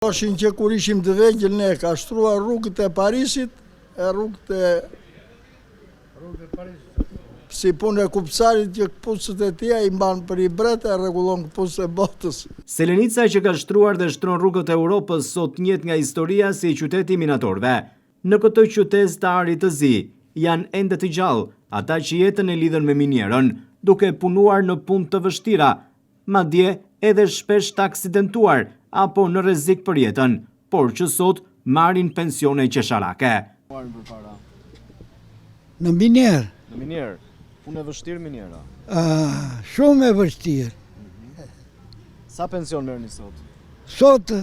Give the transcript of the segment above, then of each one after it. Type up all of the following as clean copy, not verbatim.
Thoshin që kur ishim të vegjël ne ka shtruar rrugët e Parisit, rrugët e si punë e kupcarit që këpucët e tia i mban për i bret e rregullon këpucët e botës. Selenica që ka shtruar dhe shtron rrugët e Europës sot njët nga historia si qyteti minatorëve. Në këtë qytet të arit të zi, janë ende të gjallë ata që jetën e lidhen me minierën, duke punuar në punë të vështira, madje edhe shpesh të aksidentuar apo në rrezik për jetën, por që sot marrin pensione qesharake. Në minier. Në minier, punë e vështirë miniera. Shumë e vështirë. Sa pension merrni sot? Sot,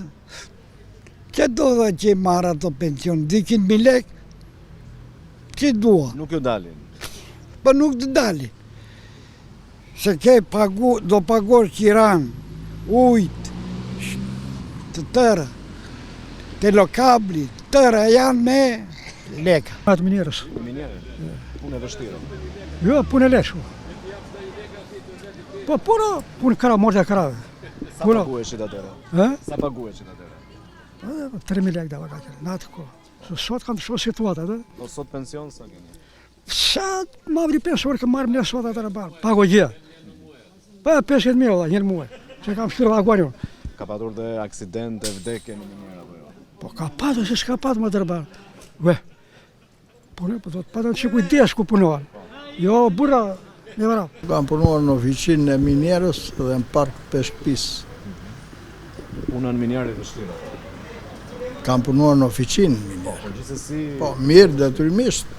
që do dhe që marrë ato pension, 200.000 lek, që dua. Nuk ju dalin? Po nuk të dalin. Se do pagosh qiran, ujt, të tëra, telokabli, tëra janë me leka. Atë minierës. Minierë, punë e vështirë. Jo, punë e leshku. Po punë kara, morë e karave. Sa pagueshit atëre? Sa pagueshit atëre? 3.000 lek dhe ka kërë, në atë ko. Sot kam të shumë situatë, atë. Po sot pension sa keni? Sa ma vri pensionër kë marrë më një sot atëre barë, pago gjë. Pa 50.000 njërë muaj, që kam shtyrë vaguanion. Ka patur dhe aksidente, vdekje në miniera apo jo? Po ka patur, se s'ka patur më tërë barë. Ue, po do të patën që kujdes ku punohan. Jo, burra, me vëra. Kam punuar në oficinë e minierës dhe në park peshkpis. Puna në minierë e vështirë. Kam punuar në oficinë minierë. Po, gjithsesi... Po, mirë, detyrimisht,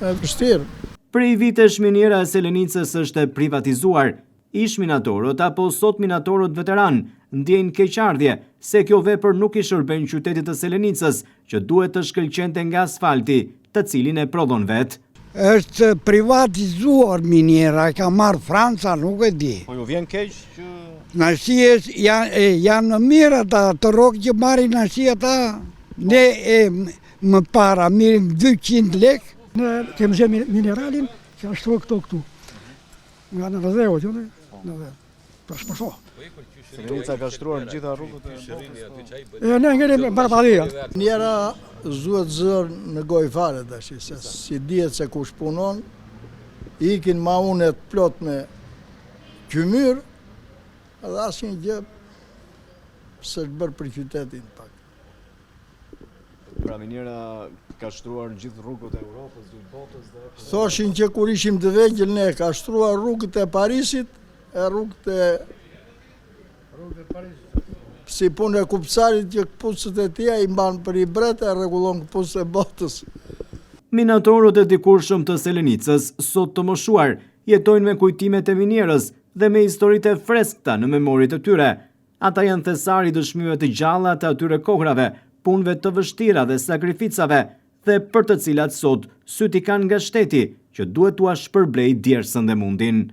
e vështirë. Prej vitesh miniera e Selenicës është privatizuar. Ish minatorët apo sot minatorët veteran ndjejnë keqardhje se kjo vepër nuk i shërben qytetit të Selenicës që duhet të shkëlqente nga asfalti, të cilin e prodhon vetë. Është privatizuar miniera, ka marrë Franca, nuk e di. Po ju vjen keq që... Nashies janë mirë ata, të rokë që marrin nashi ata. Ne më para mirim 200 lek. Ne kemë zhe mineralin, që ashtu këtu. Nga në vëdheo, që ne? Në dhe, për shpërso. Selenica ka shtruar gjitha rrugët e botës. Ne ngeri barapadia. Miniera zuhet zërë në gojë fare tash, se si dihet se kush punon, ikin maunet plot me qymyr, edhe asnjë gjë s'është bërë për qytetin pak. Pra miniera ka shtruar në gjithë rrugët e Europës, gjithë botës dhe... Thoshin që kur ishim të vegjël ne ka shtruar rrugët e Parisit, rrugët e si punë e kupcarit që këpucët e tia i mban për i bret e rregullon këpucët e botës. Minatorët e dikurshëm të Selenicës, sot të moshuar, jetojnë me kujtimet e minierës dhe me historitë e freskëta në memorit të tyre. Ata janë thesari dëshmive të gjalla të atyre kohrave, punëve të vështira dhe sakrificave, dhe për të cilat sot syti kanë nga shteti që duhet t'ua shpërblej djersën dhe mundin.